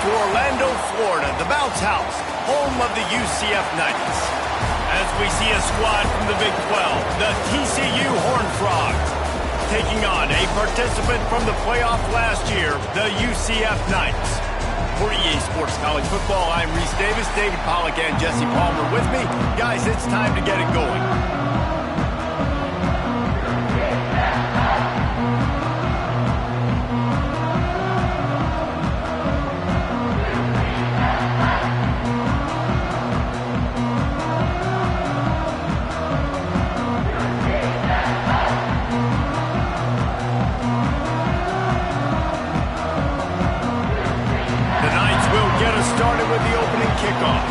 to Orlando, Florida, the bounce house, home of the UCF Knights. As we see a squad from the Big 12, the TCU Horned Frogs, taking on a participant from the playoff last year, the UCF Knights. For EA Sports College Football, I'm Reese Davis, David Pollack, and Jesse Palmer with me. Guys, it's time to get it going. Started with the opening kickoff.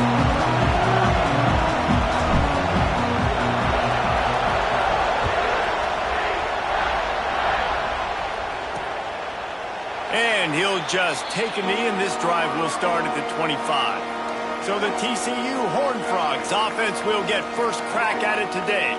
And he'll just take a knee, and this drive will start at the 25. So the TCU Horned Frogs offense will get first crack at it today.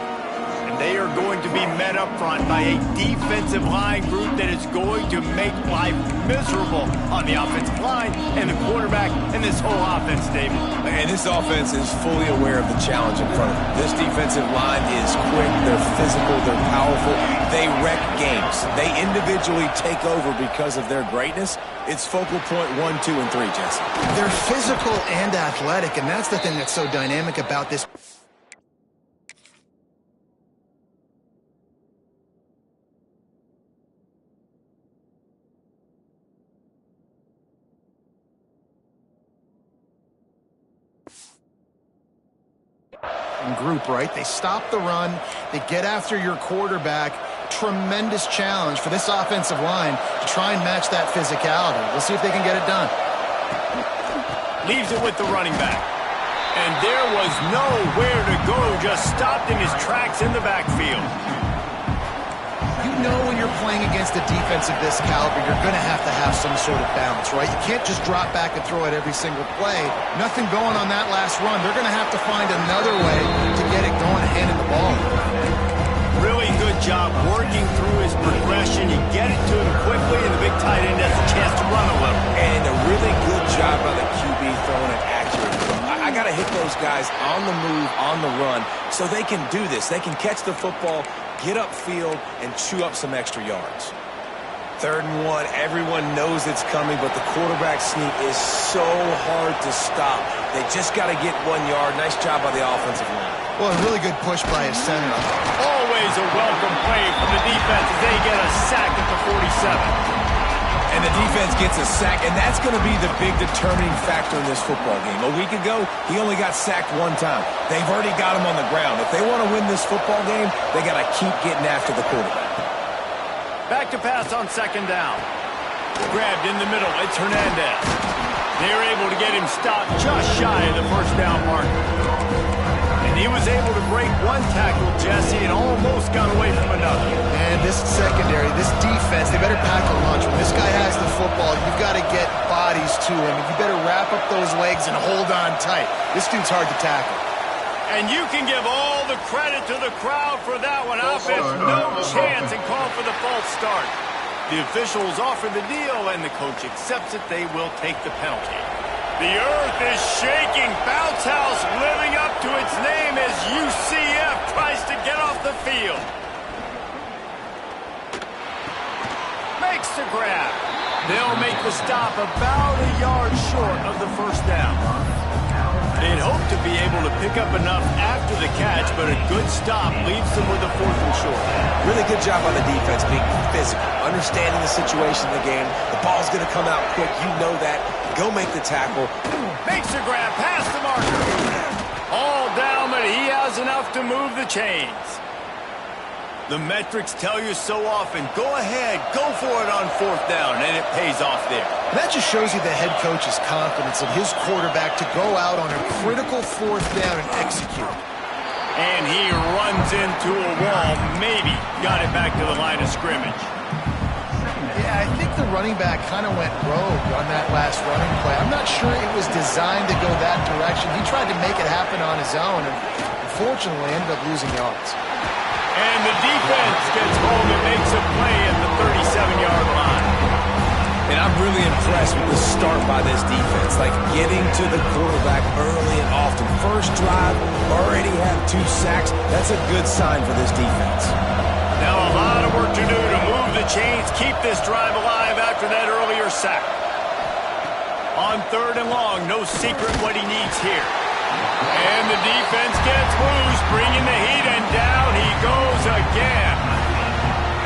And they are going to be met up front by a defensive line group that is going to make life miserable on the offensive line and the quarterback and this whole offense, David. And this offense is fully aware of the challenge in front of them. This defensive line is quick, they're physical, they're powerful, they wreck games. They individually take over because of their greatness. It's focal point 1, 2, and 3, Jesse. They're physical and athletic, and that's the thing that's so dynamic about this. Group, right? They stop the run, they get after your quarterback. Tremendous challenge for this offensive line to try and match that physicality. We'll see if they can get it done. Leaves it with the running back. And there was nowhere to go, just stopped in his tracks in the backfield. You know when you're playing against a defense of this caliber, you're going to have some sort of balance, right? You can't just drop back and throw it every single play. Nothing going on that last run. They're going to have to find another way to get it going, handing the ball. Really good job working through his progression. You get it to him quickly, and the big tight end has a chance to run a little. And a really good job by the QB throwing it accurately. I got to hit those guys on the move, on the run, so they can do this. They can catch the football, get upfield, and chew up some extra yards. 3rd and 1, everyone knows it's coming, but the quarterback sneak is so hard to stop. They just got to get 1 yard. Nice job by the offensive line. Well, a really good push by his center. Always a welcome play from the defense as they get a sack at the 47. And the defense gets a sack, and that's going to be the big determining factor in this football game. A week ago, he only got sacked 1 time. They've already got him on the ground. If they want to win this football game, they got to keep getting after the quarterback. Back to pass on 2nd down. Grabbed in the middle. It's Hernandez. They're able to get him stopped just shy of the 1st down marker. And he was able to break 1 tackle, Jesse, and almost got away from another. And this secondary, this defense, they better pack a lunch. When this guy has the football, you've got to get bodies to him. And you better wrap up those legs and hold on tight. This dude's hard to tackle. And you can give all the credit to the crowd for that one. Offense, no chance, and call for the false start. The officials offer the deal, and the coach accepts it. They will take the penalty. The earth is shaking. Bounce house living up to its name as UCF tries to get off the field. Makes the grab. They'll make the stop about a yard short of the 1st down. They'd hope to be able to pick up enough after the catch, but a good stop leaves them with a 4th and short. Really good job by the defense being physical, understanding the situation in the game. The ball's going to come out quick. You know that. Go make the tackle. Makes the grab past the marker. All down, but he has enough to move the chains. The metrics tell you so often, go ahead, go for it on 4th down, and it pays off there. And that just shows you the head coach's confidence in his quarterback to go out on a critical 4th down and execute. And he runs into a wall, maybe got it back to the line of scrimmage. Yeah, I think the running back kind of went rogue on that last running play. I'm not sure it was designed to go that direction. He tried to make it happen on his own, and unfortunately ended up losing yards. And the defense gets home and makes a play at the 37-yard line. And I'm really impressed impressed with the start by this defense, like getting to the quarterback early and often. First drive, already have 2 sacks. That's a good sign for this defense. Now a lot of work to do to move the chains, keep this drive alive after that earlier sack. On 3rd and long, no secret what he needs here. And the defense gets loose, bringing the heat, and down he goes again.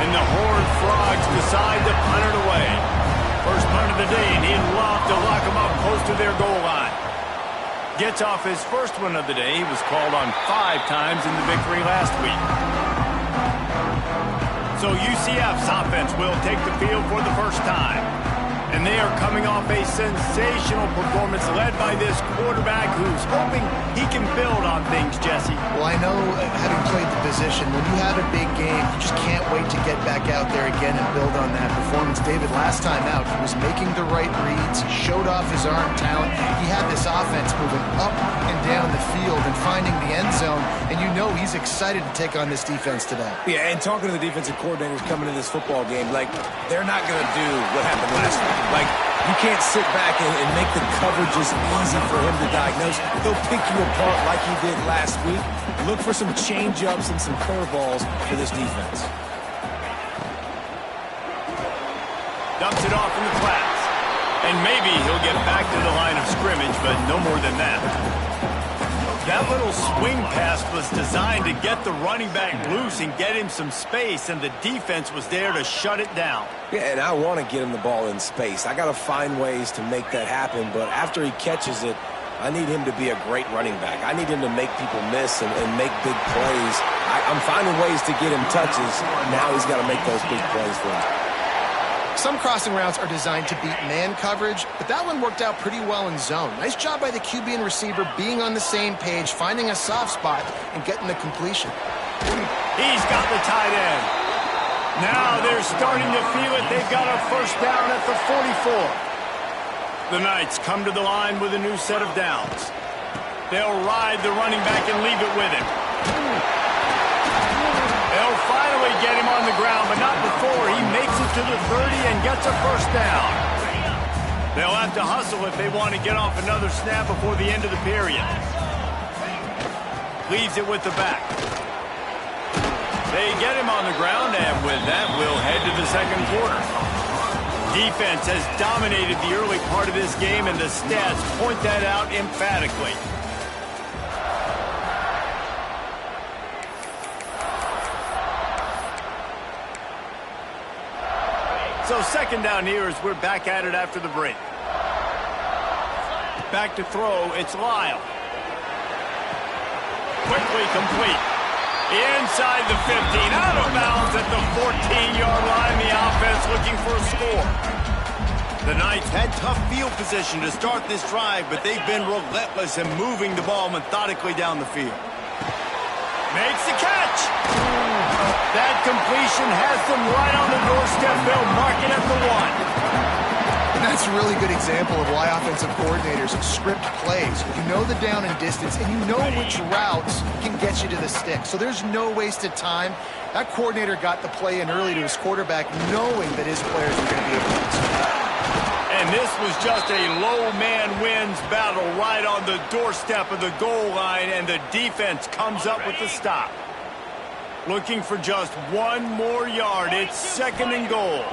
And the Horned Frogs decide to punt it away. First punt of the day, and he'd love to lock them up close to their goal line. Gets off his first one of the day. He was called on 5 times in the victory last week. So UCF's offense will take the field for the first time. And they are coming off a sensational performance led by this quarterback who's hoping he can build on things, Jesse. Well, I know, having played the position, when you have a big game, you just can't wait to get back out there again and build on that performance. David, last time out, he was making the right reads. He showed off his arm talent. He had this offense moving up and down the field and finding the end zone. And you know he's excited to take on this defense today. Yeah, and talking to the defensive coordinators coming into this football game, like, they're not going to do what happened last week. Like, you can't sit back and make the coverages easy for him to diagnose. They'll pick you apart like he did last week. Look for some change-ups and some curveballs for this defense. Dumps it off in the flats. And maybe he'll get back to the line of scrimmage, but no more than that. That little swing pass was designed to get the running back loose and get him some space, and the defense was there to shut it down. Yeah, and I want to get him the ball in space. I got to find ways to make that happen, but after he catches it, I need him to be a great running back. I need him to make people miss and make big plays. I'm finding ways to get him touches. Now he's got to make those big plays for him. Some crossing routes are designed to beat man coverage, but that one worked out pretty well in zone. Nice job by the QB and receiver being on the same page, finding a soft spot, and getting the completion. He's got the tight end. Now they're starting to feel it. They've got a first down at the 44. The Knights come to the line with a new set of downs. They'll ride the running back and leave it with him. They'll finally get him on the ground, but not before he makes it to the 30 and gets a first down. They'll have to hustle if they want to get off another snap before the end of the period. Leaves it with the back. They get him on the ground, and with that, we'll head to the second quarter. Defense has dominated the early part of this game, and the stats point that out emphatically. So second down here as we're back at it after the break. Back to throw, it's Lyle. Quickly complete. Inside the 15, out of bounds at the 14-yard line. The offense looking for a score. The Knights had tough field position to start this drive, but they've been relentless in moving the ball methodically down the field. Makes the catch. That completion has them right on the doorstep. They'll mark it at the 1. And that's a really good example of why offensive coordinators script plays. You know the down and distance, and you know which routes can get you to the stick. So there's no wasted time. That coordinator got the play in early to his quarterback, knowing that his players were going to be able to execute. And this was just a low man wins battle right on the doorstep of the goal line, and the defense comes up with the stop. Looking for just one more yard. It's second and goal.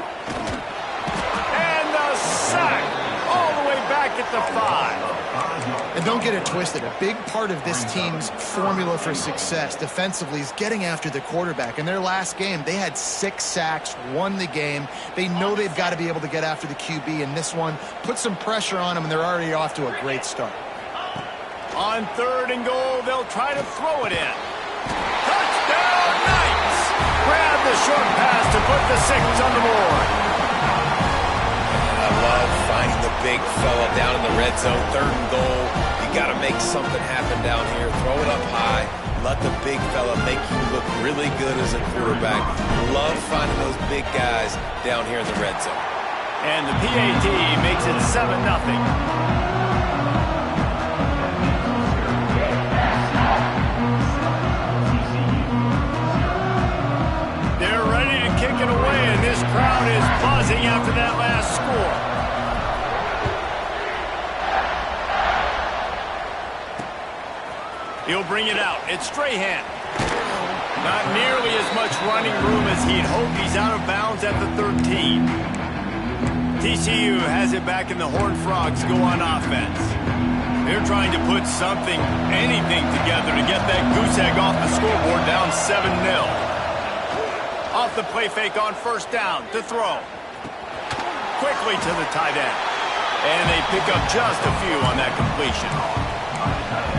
And the sack all the way back at the 5. And don't get it twisted. A big part of this team's formula for success defensively is getting after the quarterback. In their last game, they had 6 sacks, won the game. They know they've got to be able to get after the QB, and this one put some pressure on them, and they're already off to a great start. On third and goal, they'll try to throw it in. Touchdown, Knights! Grab the short pass to put the 6 on the board. I love finding the big fella down in the red zone. Third and goal. You got to make something happen down here. Throw it up high. Let the big fella make you look really good as a quarterback. Love finding those big guys down here in the red zone. And the PAT makes it 7-0. They're ready to kick it away, and this crowd is buzzing after that last score. He'll bring it out. It's Strahan. Not nearly as much running room as he'd hoped. He's out of bounds at the 13. TCU has it back in the Horned Frogs go on offense. They're trying to put something, anything together to get that goose egg off the scoreboard down 7-0. Off the play fake on first down to throw. Quickly to the tight end. And they pick up just a few on that completion.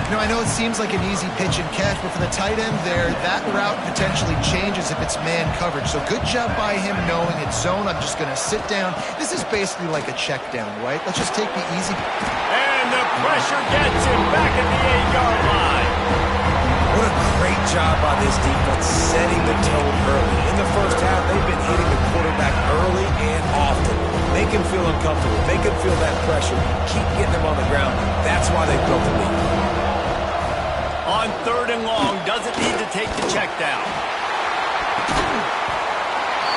You know, I know it seems like an easy pitch and catch, but for the tight end there, that route potentially changes if it's man coverage. So good job by him knowing it's zone. I'm just going to sit down. This is basically like a check down, right? Let's just take the easy. And the pressure gets him back at the 8-yard line. What a great job by this defense setting the tone early. In the first half, they've been hitting the quarterback early and often. Make him feel uncomfortable. Make him feel that pressure. Keep getting him on the ground. That's why they built the lead. On 3rd and long, doesn't need to take the check down.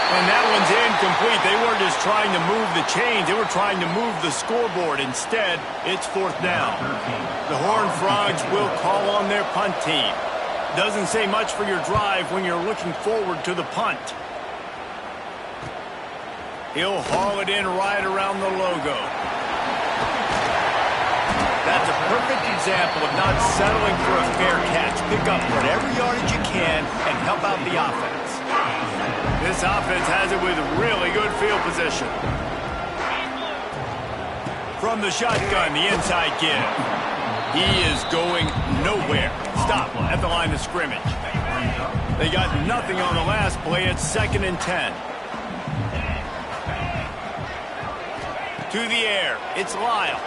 And that one's incomplete. They weren't just trying to move the chains. They were trying to move the scoreboard. Instead, it's 4th down. The Horned Frogs will call on their punt team. Doesn't say much for your drive when you're looking forward to the punt. He'll haul it in right around the logo. That's a perfect example of not settling for a fair catch. Pick up whatever yardage you can and help out the offense. This offense has it with really good field position. From the shotgun, the inside give. He is going nowhere. Stop at the line of scrimmage. They got nothing on the last play. It's 2nd and 10. To the air. It's Lyle.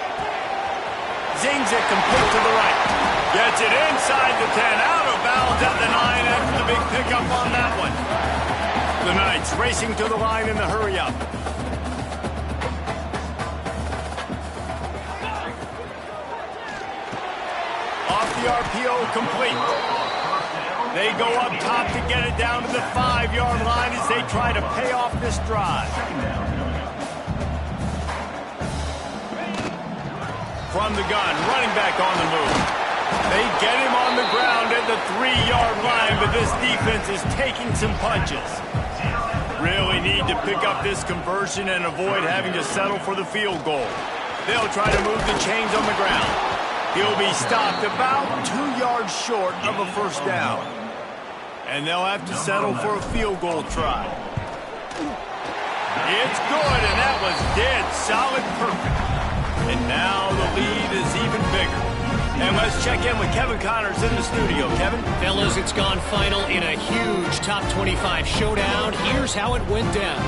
Zings it complete to the right. Gets it inside the 10. Out of bounds at the 9 after the big pickup on that one. The Knights racing to the line in the hurry-up. Off the RPO, complete. They go up top to get it down to the 5-yard line as they try to pay off this drive. From the gun, running back on the move. They get him on the ground at the 3-yard line, but this defense is taking some punches. Really need to pick up this conversion and avoid having to settle for the field goal. They'll try to move the chains on the ground. He'll be stopped about 2 yards short of a first down. And they'll have to settle for a field goal try. It's good, and that was dead solid perfect. And now the lead is even bigger. And let's check in with Kevin Connors in the studio. Kevin? Fellas, it's gone final in a huge top 25 showdown. Here's how it went down.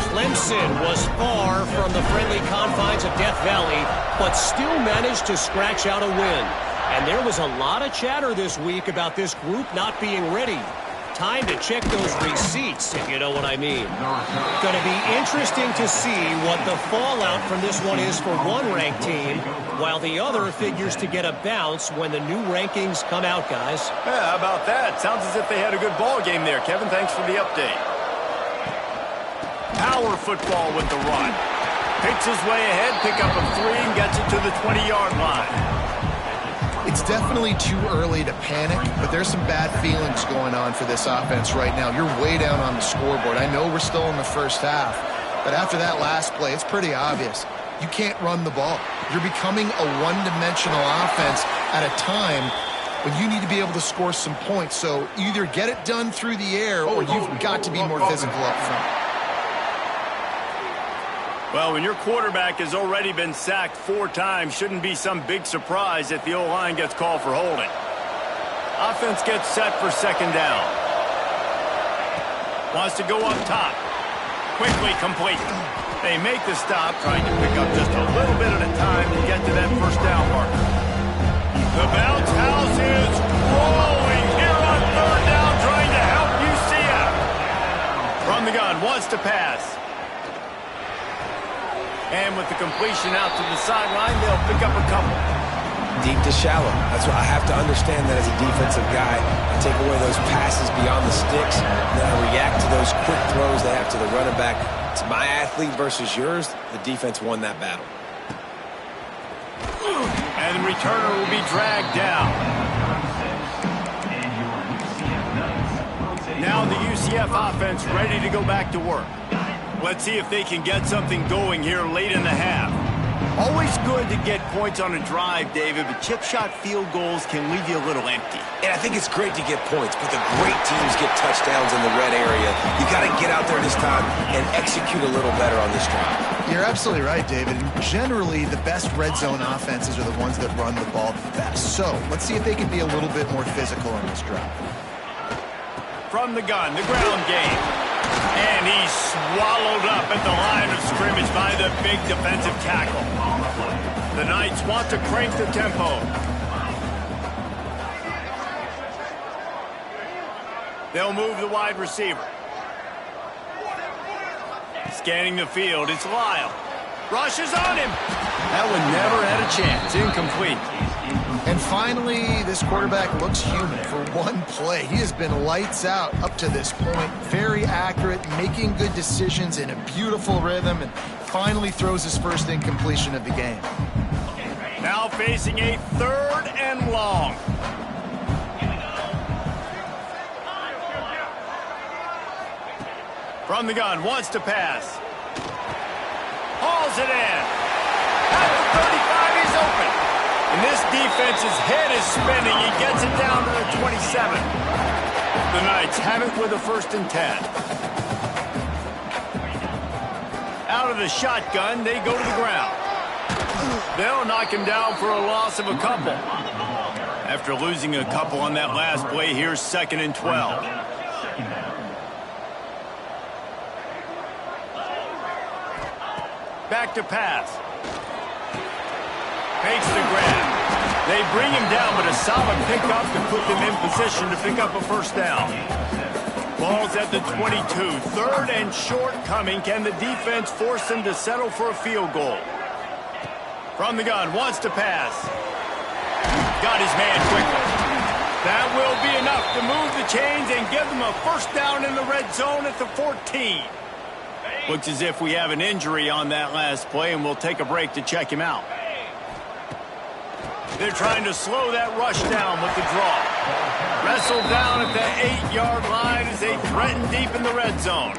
Clemson was far from the friendly confines of Death Valley, but still managed to scratch out a win. And there was a lot of chatter this week about this group not being ready. Time to check those receipts, if you know what I mean. Going to be interesting to see what the fallout from this one is for one ranked team, while the other figures to get a bounce when the new rankings come out, guys. Yeah, how about that? Sounds as if they had a good ball game there, Kevin. Thanks for the update. Power football with the run. Picks his way ahead, pick up a 3, and gets it to the 20-yard line. It's definitely too early to panic, but there's some bad feelings going on for this offense right now. You're way down on the scoreboard. I know we're still in the first half, but after that last play, it's pretty obvious. You can't run the ball. You're becoming a one-dimensional offense at a time when you need to be able to score some points. So either get it done through the air or you've got to be more physical up front. Well, when your quarterback has already been sacked 4 times, shouldn't be some big surprise if the O-line gets called for holding. Offense gets set for 2nd down. Wants to go up top. Quickly complete. They make the stop, trying to pick up just a little bit at a time to get to that first down marker. The bounce house is rolling here on 3rd down, trying to help UCF. From the gun, wants to pass. And with the completion out to the sideline, they'll pick up a couple. Deep to shallow. That's what I have to understand that as a defensive guy. I take away those passes beyond the sticks, and then I react to those quick throws they have to the running back. It's my athlete versus yours. The defense won that battle. And the returner will be dragged down. Now the UCF offense ready to go back to work. Let's see if they can get something going here late in the half. Always good to get points on a drive, David, but chip shot field goals can leave you a little empty. And I think it's great to get points, but the great teams get touchdowns in the red area. You got to get out there this time and execute a little better on this drive. You're absolutely right, David. Generally, the best red zone offenses are the ones that run the ball the best. So let's see if they can be a little bit more physical on this drive. From the gun, the ground game. And he's swallowed up at the line of scrimmage by the big defensive tackle. The Knights want to crank the tempo. They'll move the wide receiver. Scanning the field, it's Lyle. Rushes on him. That one never had a chance. Incomplete. And finally, this quarterback looks human for one play. He has been lights out up to this point. Very accurate, making good decisions in a beautiful rhythm, and finally throws his first incompletion of the game. Now facing a 3rd and long. From the gun, wants to pass. Hauls it in. At the 35, he's open. And this defense's head is spinning. He gets it down to the 27. The Knights have it with a 1st and 10. Out of the shotgun, they go to the ground. They'll knock him down for a loss of a couple. After losing a couple on that last play, here's 2nd and 12. Back to pass. Makes the grab. They bring him down, but a solid pickup to put them in position to pick up a 1st down. Ball's at the 22. 3rd and short coming. Can the defense force them to settle for a field goal? From the gun, wants to pass. Got his man quickly. That will be enough to move the chains and give them a 1st down in the red zone at the 14. Looks as if we have an injury on that last play, and we'll take a break to check him out. They're trying to slow that rush down with the draw. Wrestled down at the 8-yard line as they threaten deep in the red zone.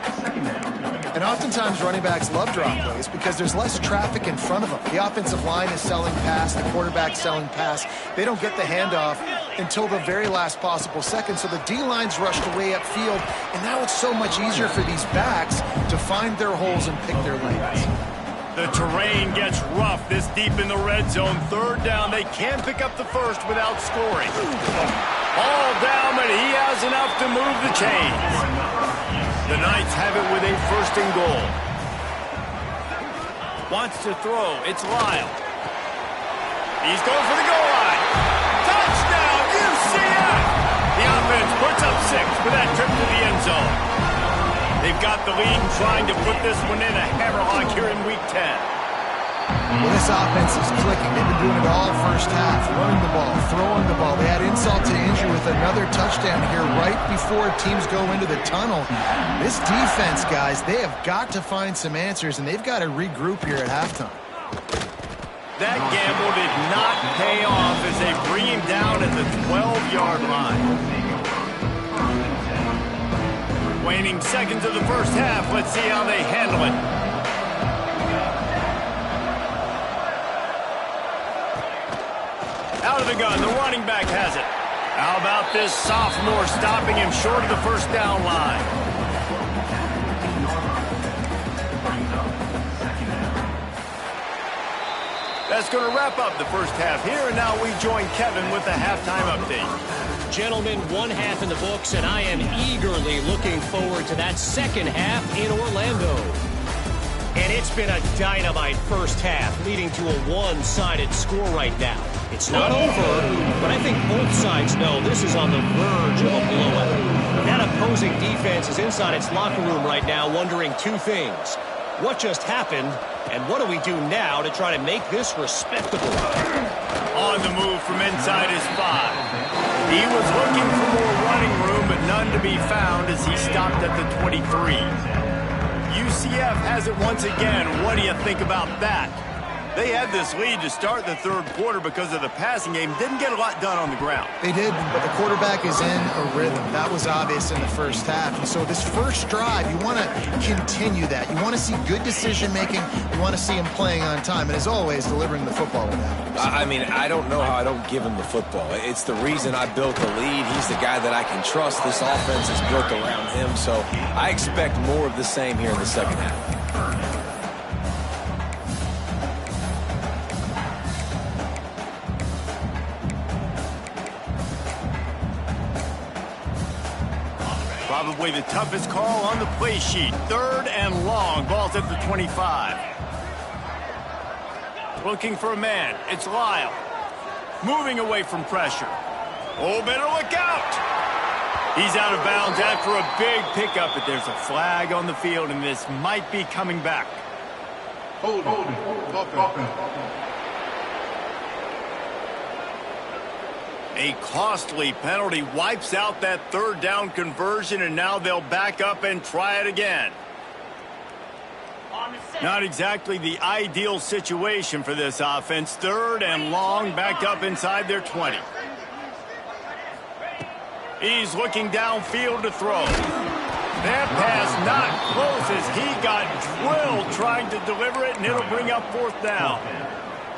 And oftentimes running backs love drop plays because there's less traffic in front of them. The offensive line is selling pass, the quarterback's selling pass. They don't get the handoff until the very last possible second, so the D-line's rushed away upfield, and now it's so much easier for these backs to find their holes and pick their lanes. The terrain gets rough this deep in the red zone. 3rd down, they can pick up the 1st without scoring. All down, but he has enough to move the chains. The Knights have it with a 1st and goal. Wants to throw. It's Lyle. He's going for the goal line. Touchdown, UCF! The offense puts up 6 for that trip to the end zone. They've got the lead and trying to put this one in a hammerlock here in Week 10. Well, this offense is clicking. They've been doing it all first half, running the ball, throwing the ball. They had insult to injury with another touchdown here right before teams go into the tunnel. This defense, guys, they have got to find some answers, and they've got to regroup here at halftime. That gamble did not pay off as they bring him down at the 12-yard line. Waning seconds of the 1st half. Let's see how they handle it. Out of the gun, the running back has it. How about this sophomore stopping him short of the 1st down line? That's going to wrap up the 1st half here, and now we join Kevin with the halftime update. Gentlemen, 1 half in the books, and I am eagerly looking forward to that 2nd half in Orlando. And it's been a dynamite 1st half, leading to a one-sided score right now. It's not over, but I think both sides know this is on the verge of a blowout. That opposing defense is inside its locker room right now wondering 2 things. What just happened, and what do we do now to try to make this respectable? On the move from inside his 5. He was looking for more running room, but none to be found as he stopped at the 23. UCF has it once again. What do you think about that? They had this lead to start the third quarter because of the passing game. Didn't get a lot done on the ground. They did, but the quarterback is in a rhythm. That was obvious in the first half. And so this first drive, you want to continue that. You want to see good decision-making. You want to see him playing on time. And as always, delivering the football with that. I mean, I don't know how I don't give him the football. It's the reason I built the lead. He's the guy that I can trust. This offense is built around him. So I expect more of the same here in the second half. Probably the toughest call on the play sheet. Third and long. Ball's at the 25. Looking for a man. It's Lyle. Moving away from pressure. Oh, better look out. He's out of bounds after a big pickup, but there's a flag on the field, and this might be coming back. Hold. A costly penalty wipes out that third down conversion, and now they'll back up and try it again. Not exactly the ideal situation for this offense. Third and long, back up inside their 20. He's looking downfield to throw. That pass not close as he got drilled trying to deliver it, and it'll bring up fourth down.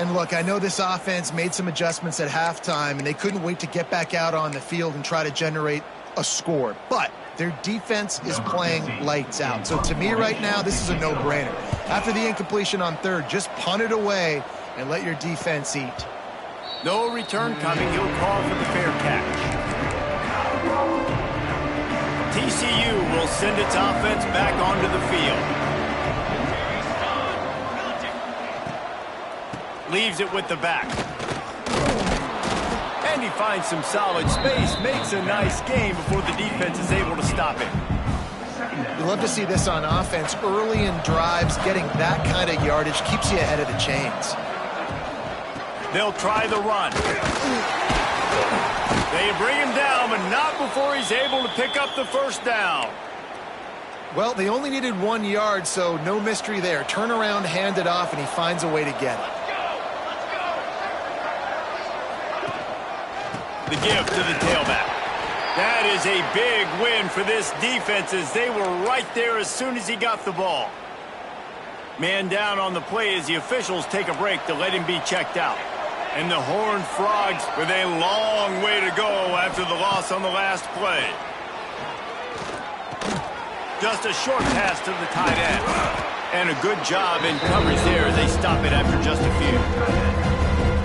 And look, I know this offense made some adjustments at halftime, and they couldn't wait to get back out on the field and try to generate a score. But their defense is playing lights out. So to me right now, this is a no-brainer. After the incompletion on third, just punt it away and let your defense eat. No return coming. He'll call for the fair catch. TCU will send its offense back onto the field. Leaves it with the back. And he finds some solid space, makes a nice game before the defense is able to stop him. You love to see this on offense. Early in drives, getting that kind of yardage keeps you ahead of the chains. They'll try the run. They bring him down, but not before he's able to pick up the first down. Well, they only needed 1 yard, so no mystery there. Turn around, hand it off, and he finds a way to get it. The give to the tailback. That is a big win for this defense as they were right there as soon as he got the ball. Man down on the play as the officials take a break to let him be checked out. And the Horned Frogs with a long way to go after the loss on the last play. Just a short pass to the tight end. And a good job in coverage there as they stop it after just a few.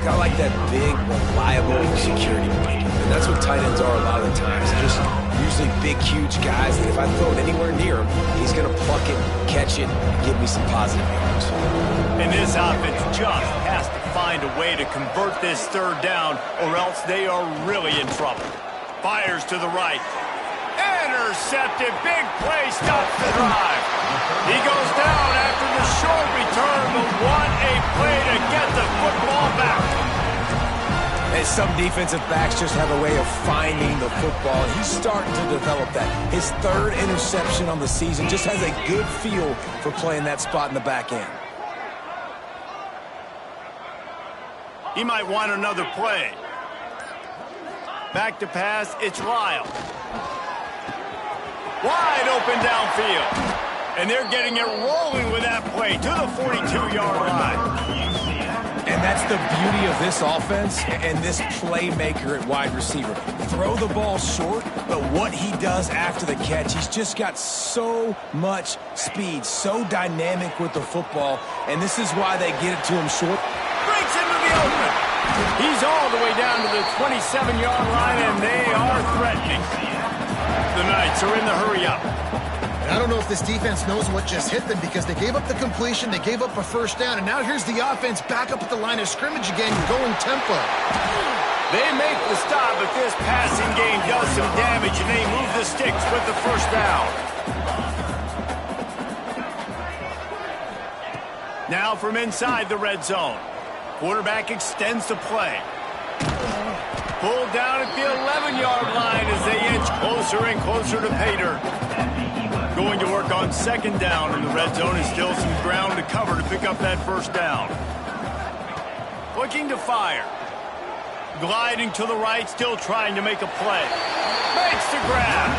Kind of like that big, reliable security blanket. And that's what tight ends are a lot of the times. They're just usually big, huge guys that if I throw it anywhere near him, he's going to pluck it, catch it, and give me some positive yards. And this offense just has to find a way to convert this third down, or else they are really in trouble. Fires to the right. Intercepted. Big play. Stops the drive. He goes down after the short return, but what a play to get the football back. And some defensive backs just have a way of finding the football. He's starting to develop that. His third interception on the season, just has a good feel for playing that spot in the back end. He might want another play. Back to pass. It's Lyle. Wide open downfield. And they're getting it rolling with that play to the 42-yard line. And that's the beauty of this offense and this playmaker at wide receiver. Throw the ball short, but what he does after the catch, he's just got so much speed, so dynamic with the football, and this is why they get it to him short. Breaks into the open. He's all the way down to the 27-yard line, and they are threatening. The Knights are in the hurry-up. And I don't know if this defense knows what just hit them because they gave up the completion, they gave up a first down, and now here's the offense back up at the line of scrimmage again, going tempo. They make the stop, but this passing game does some damage, and they move the sticks with the first down. Now from inside the red zone. Quarterback extends the play. Pulled down at the 11-yard line as they inch closer and closer to pay dirt. Going to work on second down in the red zone, and still some ground to cover to pick up that first down. looking to fire. Gliding to the right, still trying to make a play. Makes the grab.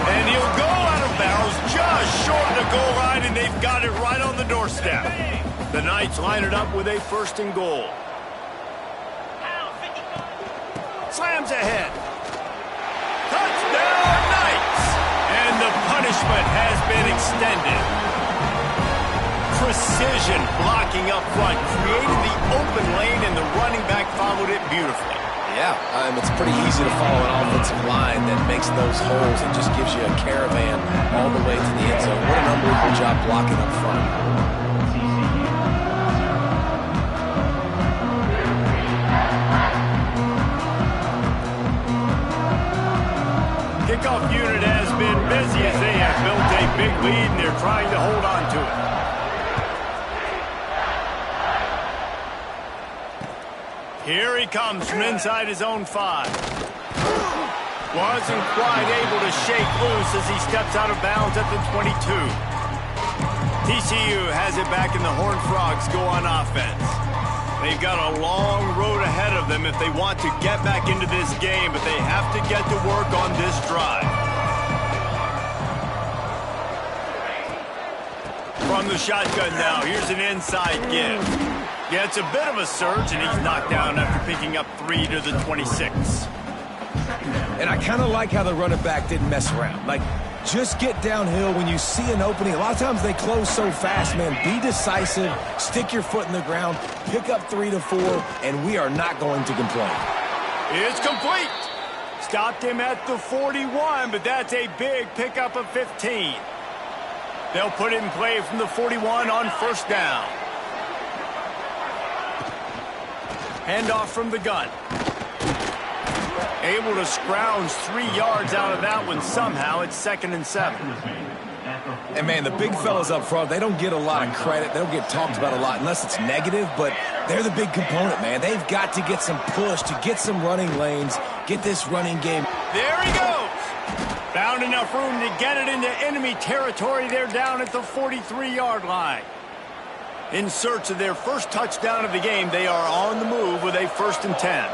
And he'll go out of bounds just short of the goal line, and they've got it right on the doorstep. The Knights line it up with a 1st and goal. Slams ahead. Touchdown, Knights! And the punishment has been extended. Precision blocking up front created the open lane, and the running back followed it beautifully. Yeah, it's pretty easy to follow an offensive line that makes those holes and just gives you a caravan all the way to the end zone. What an unbelievable job blocking up front. Kickoff unit has been busy as they have built a big lead, and they're trying to hold on to it. Here he comes from inside his own 5. Wasn't quite able to shake loose as he steps out of bounds at the 22. TCU has it back, and the Horned Frogs go on offense. They've got a long road ahead of them if they want to get back into this game, but they have to get to work on this drive. From the shotgun now, here's an inside give. Yeah, it's a bit of a surge, and he's knocked down after picking up 3 to the 26. And I kind of like how the running back didn't mess around. Like, just get downhill when you see an opening. A lot of times they close so fast, man. Be decisive, stick your foot in the ground, pick up 3 to 4, and we are not going to complain. It's complete. Stopped him at the 41, but that's a big pickup of 15. They'll put it in play from the 41 on 1st down. Handoff from the gun. Able to scrounge 3 yards out of that one somehow. It's 2nd and 7. And, man, the big fellas up front, they don't get a lot of credit. They don't get talked about a lot unless it's negative, but they're the big component, man. They've got to get some push, to get some running lanes, get this running game. There he goes. Found enough room to get it into enemy territory. They're down at the 43-yard line. In search of their first touchdown of the game, they are on the move with a 1st and 10.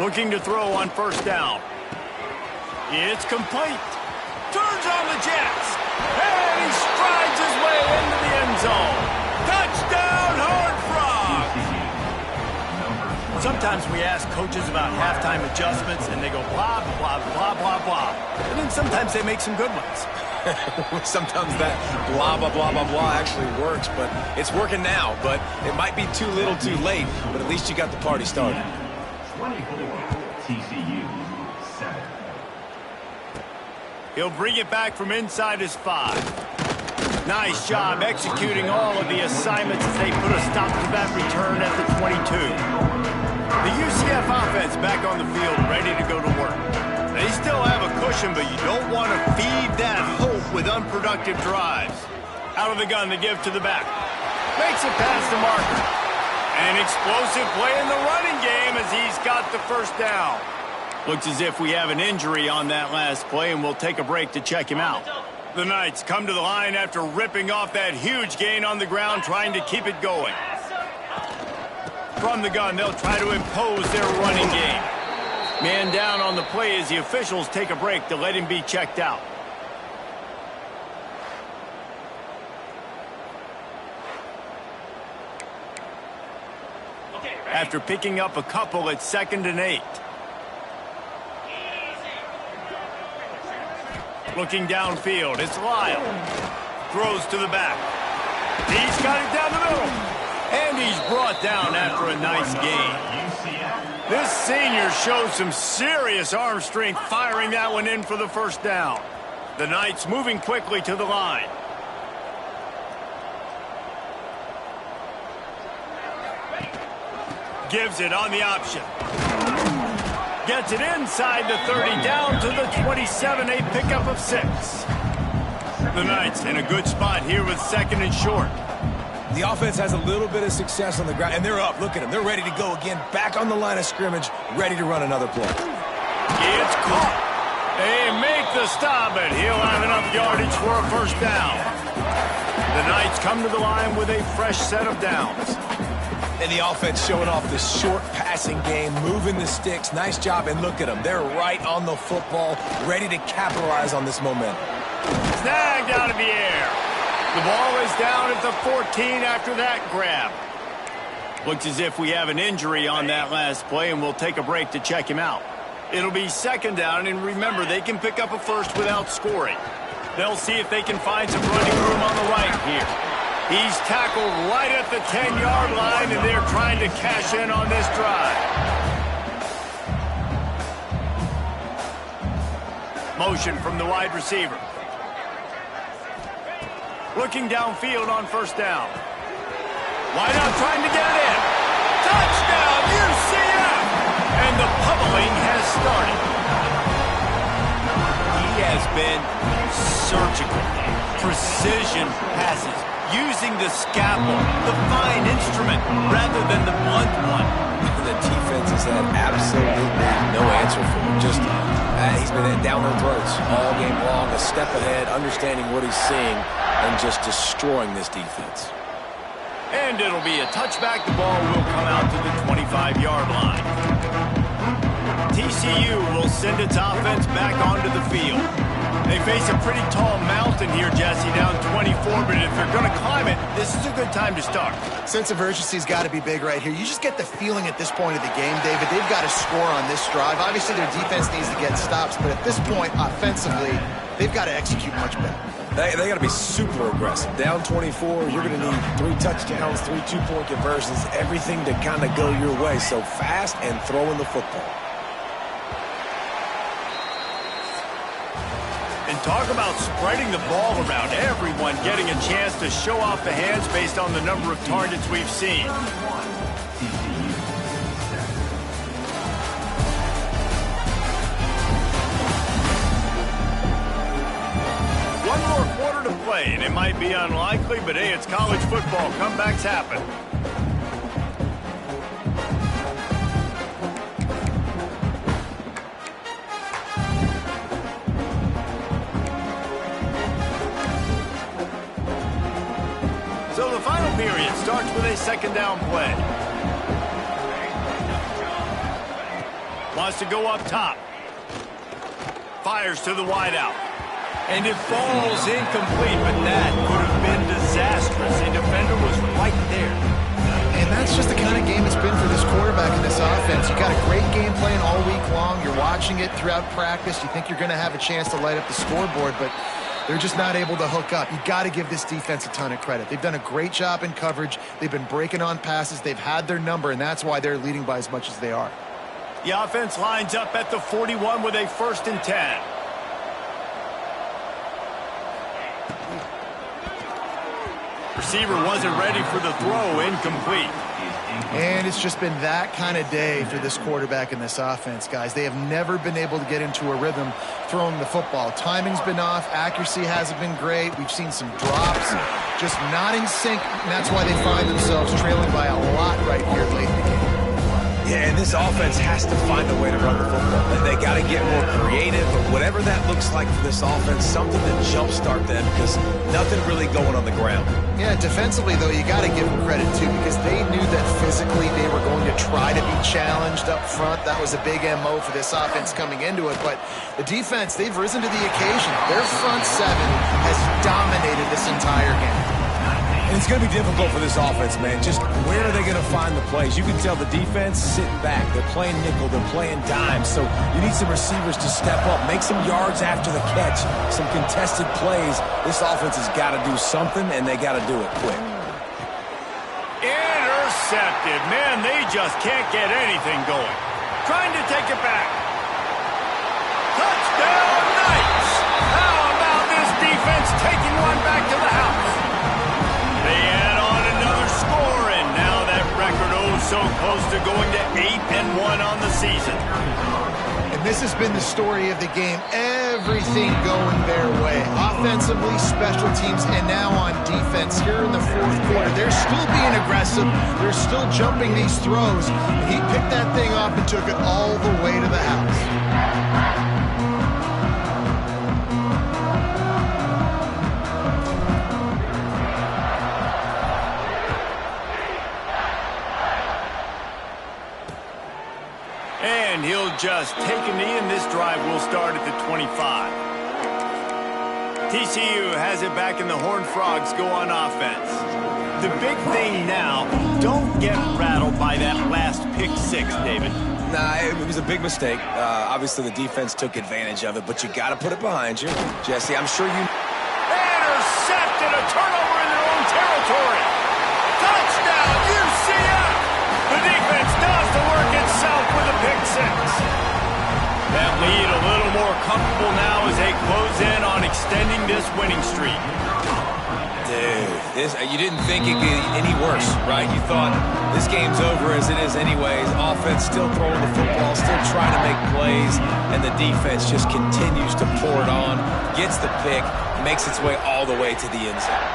Looking to throw on 1st down. It's complete. Turns on the Jets. And he strides his way into the end zone. Touchdown, Horned Frogs! Sometimes we ask coaches about halftime adjustments, and they go blah, blah, blah, blah, blah. And then sometimes they make some good ones. Sometimes that blah, blah, blah, blah, blah actually works, but it's working now. But it might be too little too late, but at least you got the party started. 24, TCU 7. He'll bring it back from inside his 5. Nice job executing all of the assignments as they put a stop to that return at the 22. The UCF offense back on the field, ready to go to work. They still have a cushion, but you don't want to feed that hope with unproductive drives. Out of the gun to give to the back. Makes it past the marker. An explosive play in the running game as he's got the 1st down. Looks as if we have an injury on that last play, and we'll take a break to check him out. The Knights come to the line after ripping off that huge gain on the ground, trying to keep it going. From the gun, they'll try to impose their running game. Man down on the play as the officials take a break to let him be checked out. After picking up a couple at 2nd and 8. Looking downfield, it's Lyle. Throws to the back. He's got it down the middle. And he's brought down after a nice gain. This senior shows some serious arm strength, firing that one in for the 1st down. The Knights moving quickly to the line. Gives it on the option. Gets it inside the 30, down to the 27, a pickup of 6. The Knights in a good spot here with 2nd and short. The offense has a little bit of success on the ground, and they're up. Look at them. They're ready to go again, back on the line of scrimmage, ready to run another play. It's caught. They make the stop, and he'll have enough yardage for a 1st down. The Knights come to the line with a fresh set of downs. And the offense showing off the short passing game, moving the sticks. Nice job, and look at them. They're right on the football, ready to capitalize on this momentum. Snagged out of the air. The ball is down at the 14 after that grab. Looks as if we have an injury on that last play, and we'll take a break to check him out. It'll be second down, and remember, they can pick up a first without scoring. They'll see if they can find some running room on the right here. He's tackled right at the 10-yard line, and they're trying to cash in on this drive. Motion from the wide receiver. Looking downfield on first down. Wide out trying to get it in. Touchdown, UCF! And the pummeling has started. He has been surgical. Precision passes. Using the scalpel, the fine instrument, rather than the blunt one. The defense has had absolutely no answer for him. Just, he's been down their throats all game long, a step ahead, understanding what he's seeing, and just destroying this defense. And it'll be a touchback. The ball will come out to the 25-yard line. TCU will send its offense back onto the field. They face a pretty tall mountain here, Jesse, down 24, but if they're going to climb it, this is a good time to start. Sense of urgency's got to be big right here. You just get the feeling at this point of the game, David, they've got to score on this drive. Obviously, their defense needs to get stops, but at this point, offensively, they've got to execute much better. They got to be super aggressive. Down 24, you're going to need 3 touchdowns, 3 two-point conversions, everything to kind of go your way. So fast and throwing the football. And talk about spreading the ball around, everyone getting a chance to show off the hands based on the number of targets we've seen. One more quarter to play, and it might be unlikely, but hey, it's college football. Comebacks happen. So the final period starts with a second down play. Wants to go up top. Fires to the wideout. And it falls incomplete, but that could have been disastrous. A defender was right there. And that's just the kind of game it's been for this quarterback in this offense. You got a great game plan all week long. You're watching it throughout practice. You think you're going to have a chance to light up the scoreboard, but they're just not able to hook up. You got to give this defense a ton of credit. They've done a great job in coverage. They've been breaking on passes. They've had their number, and that's why they're leading by as much as they are. The offense lines up at the 41 with a 1st and 10. Receiver wasn't ready for the throw, incomplete. And it's just been that kind of day for this quarterback in this offense, guys. They have never been able to get into a rhythm throwing the football. Timing's been off. Accuracy hasn't been great. We've seen some drops, just not in sync, and that's why they find themselves trailing by a lot right here late in the game. Yeah, and this offense has to find a way to run the football. They got to get more creative, or whatever that looks like for this offense, something to jumpstart them, because nothing really going on the ground. Yeah, defensively, though, you got to give them credit, too, because they knew that physically they were going to try to be challenged up front. That was a big MO for this offense coming into it, but the defense, they've risen to the occasion. Their front seven has dominated this entire game. And it's going to be difficult for this offense, man. Just where are they going to find the plays? You can tell the defense sitting back. They're playing nickel. They're playing dime. So you need some receivers to step up, make some yards after the catch, some contested plays. This offense has got to do something, and they got to do it quick. Intercepted. Man, they just can't get anything going. Trying to take it back. Touchdown, Knights! How about this defense taking one back to the house? They add on another score, and now that record so close to going to 8-1 on the season. And this has been the story of the game. Everything going their way. Offensively, special teams, and now on defense here in the fourth quarter. They're still being aggressive. They're still jumping these throws. And he picked that thing up and took it all the way to the house. And he'll just take a knee, and this drive will start at the 25. TCU has it back, and the Horned Frogs go on offense. The big thing now, don't get rattled by that last pick six, David. Nah, it was a big mistake. Obviously, the defense took advantage of it, but you got to put it behind you. Jesse, I'm sure you... Intercepted, a turnover in their own territory. Touchdown, UCF! The defense does the work itself with a pick six. That lead a little more comfortable now as they close in on extending this winning streak. Dude, you didn't think it could get any worse, right? You thought this game's over as it is anyways. Offense still throwing the football, still trying to make plays, and the defense just continues to pour it on, gets the pick, makes its way all the way to the end zone.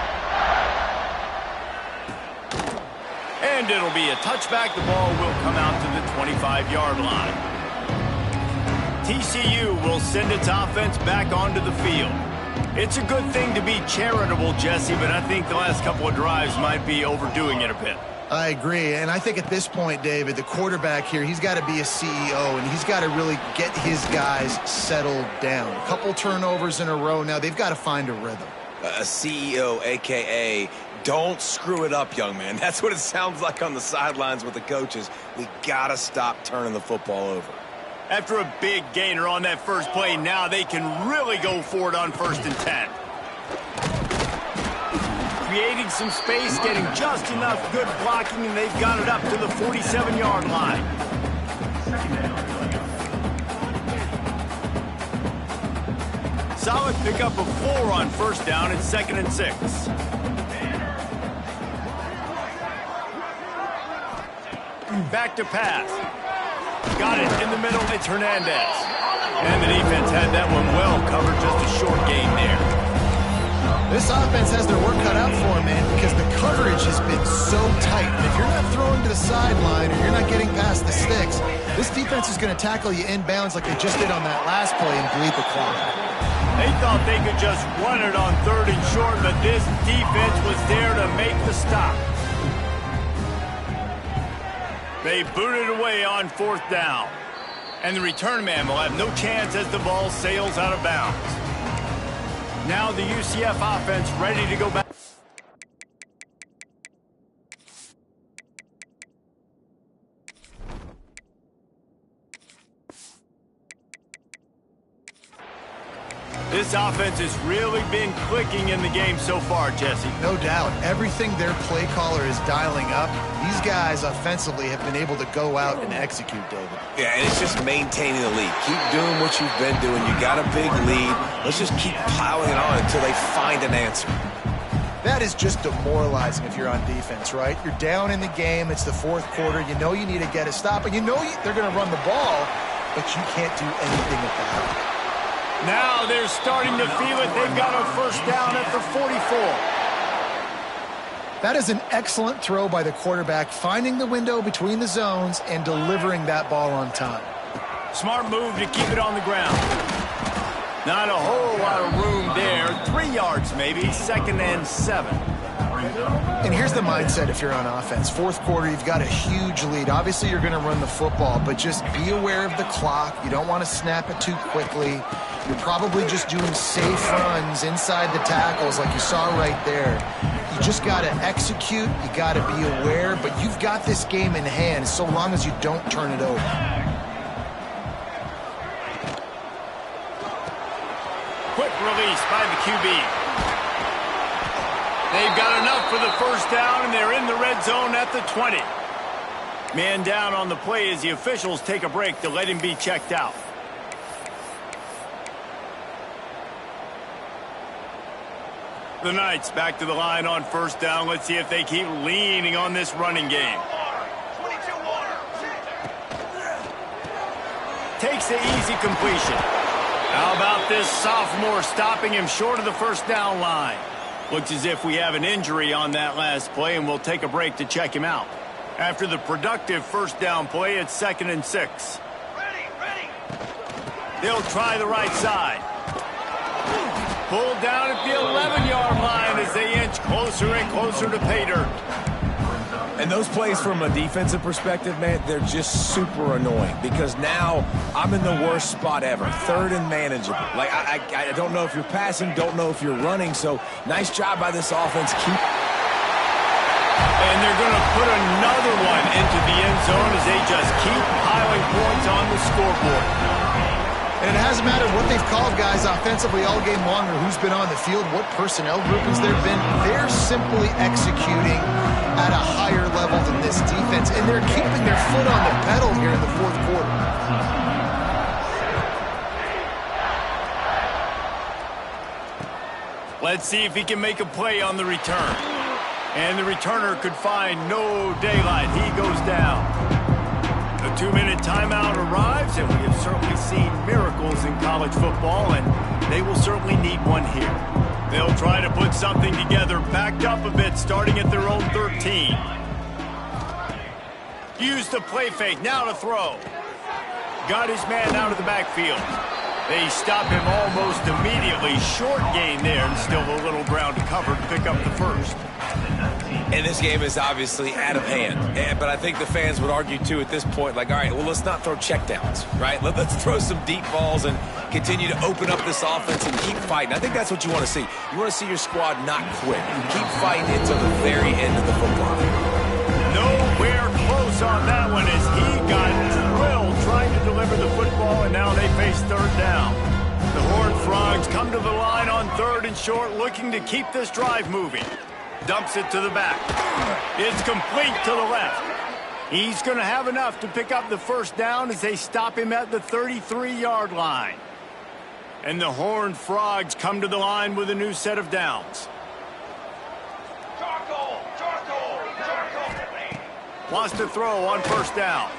And it'll be a touchback. The ball will come out to the 25-yard line. TCU will send its offense back onto the field. It's a good thing to be charitable, Jesse, but I think the last couple of drives might be overdoing it a bit. I agree, and I think at this point, David, the quarterback here, he's got to be a CEO, and he's got to really get his guys settled down. A couple turnovers in a row now. They've got to find a rhythm. A CEO, a.k.a. don't screw it up, young man. That's what it sounds like on the sidelines with the coaches. We got to stop turning the football over. After a big gainer on that first play, now they can really go for it on 1st and 10. Creating some space, getting just enough good blocking, and they've got it up to the 47-yard line. Solid pickup of 4 on 1st down and 2nd and 6. Back to pass. Got it in the middle. It's Hernandez. And the defense had that one well covered. Just a short gain there. This offense has their work cut out for them, man, because the coverage has been so tight. And if you're not throwing to the sideline or you're not getting past the sticks, this defense is going to tackle you inbounds like they just did on that last play and bleed the clock. They thought they could just run it on 3rd and short, but this defense was there to make the stop. They booted away on 4th down. And the return man will have no chance as the ball sails out of bounds. Now the UCF offense ready to go back. This offense has really been clicking in the game so far, Jesse. No doubt. Everything their play caller is dialing up, these guys offensively have been able to go out and execute, David. Yeah, and it's just maintaining the lead. Keep doing what you've been doing. You got a big lead. Let's just keep piling it on until they find an answer. That is just demoralizing if you're on defense, right? You're down in the game. It's the 4th quarter. You know you need to get a stop, and you know they're going to run the ball, but you can't do anything at that. Now they're starting to feel it. They've got a 1st down at the 44. That is an excellent throw by the quarterback, finding the window between the zones and delivering that ball on time. Smart move to keep it on the ground. Not a whole lot of room there. 3 yards maybe, 2nd and 7. And here's the mindset if you're on offense. 4th quarter, you've got a huge lead. Obviously, you're going to run the football, but just be aware of the clock. You don't want to snap it too quickly. You're probably just doing safe runs inside the tackles like you saw right there. You just got to execute. You got to be aware, but you've got this game in hand so long as you don't turn it over. Quick release by the QB. They've got enough for the 1st down, and they're in the red zone at the 20. Man down on the play as the officials take a break to let him be checked out. The Knights back to the line on 1st down. Let's see if they keep leaning on this running game. Takes the easy completion. How about this sophomore stopping him short of the 1st down line? Looks as if we have an injury on that last play, and we'll take a break to check him out. After the productive 1st down play, it's 2nd and 6. They'll try the right side. Pulled down at the 11-yard line as they inch closer and closer to pay dirt. And those plays from a defensive perspective, man, they're just super annoying because now I'm in the worst spot ever, 3rd and manageable. Like, I don't know if you're passing, don't know if you're running, so nice job by this offense. And they're going to put another one into the end zone as they just keep piling points on the scoreboard. And it hasn't mattered what they've called guys offensively all game long or who's been on the field, what personnel groupings there have been. They're simply executing at a higher level than this defense, and they're keeping their foot on the pedal here in the 4th quarter. Let's see if he can make a play on the return. And the returner could find no daylight. He goes down. The 2-minute timeout arrives, and we have certainly seen miracles in college football, and they will certainly need one here. They'll try to put something together, backed up a bit, starting at their own 13. Use the play fake, now to throw. Got his man out of the backfield. They stop him almost immediately. Short gain there, and still a little ground to cover to pick up the first. And this game is obviously out of hand. But I think the fans would argue, too, at this point, like, all right, well, let's not throw checkdowns, right? Let's throw some deep balls and continue to open up this offense and keep fighting. I think that's what you want to see. You want to see your squad not quit. Keep fighting until the very end of the football. Nowhere close on that one as he got drilled trying to deliver the football, and now they face 3rd down. The Horned Frogs come to the line on 3rd and short, looking to keep this drive moving. Dumps it to the back. It's complete to the left. He's going to have enough to pick up the first down as they stop him at the 33-yard line. And the Horned Frogs come to the line with a new set of downs. Wants to throw on 1st down.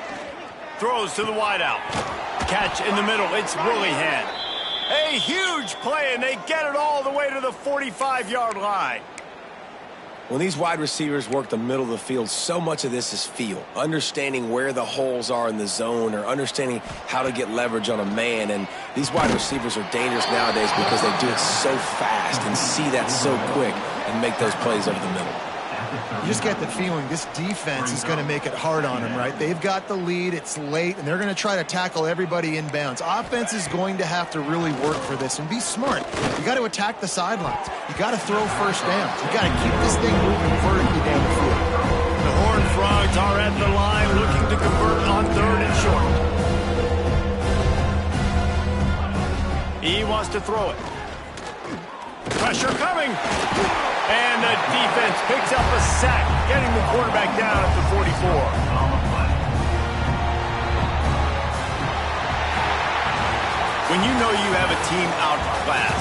Throws to the wideout. Catch in the middle. It's Willingham. A huge play, and they get it all the way to the 45-yard line. When these wide receivers work the middle of the field, so much of this is feel. Understanding where the holes are in the zone or understanding how to get leverage on a man. And these wide receivers are dangerous nowadays because they do it so fast and see that so quick and make those plays over the middle. You just get the feeling this defense is going to make it hard on them, right? They've got the lead, it's late, and they're going to try to tackle everybody inbounds. Offense is going to have to really work for this and be smart. You got to attack the sidelines. You got to throw first downs. You got to keep this thing moving vertically down the field. The Horned Frogs are at the line looking to convert on 3rd and short. He wants to throw it. Pressure coming. And the defense picks up a sack, getting the quarterback down at the 44. When you know you have a team outclassed,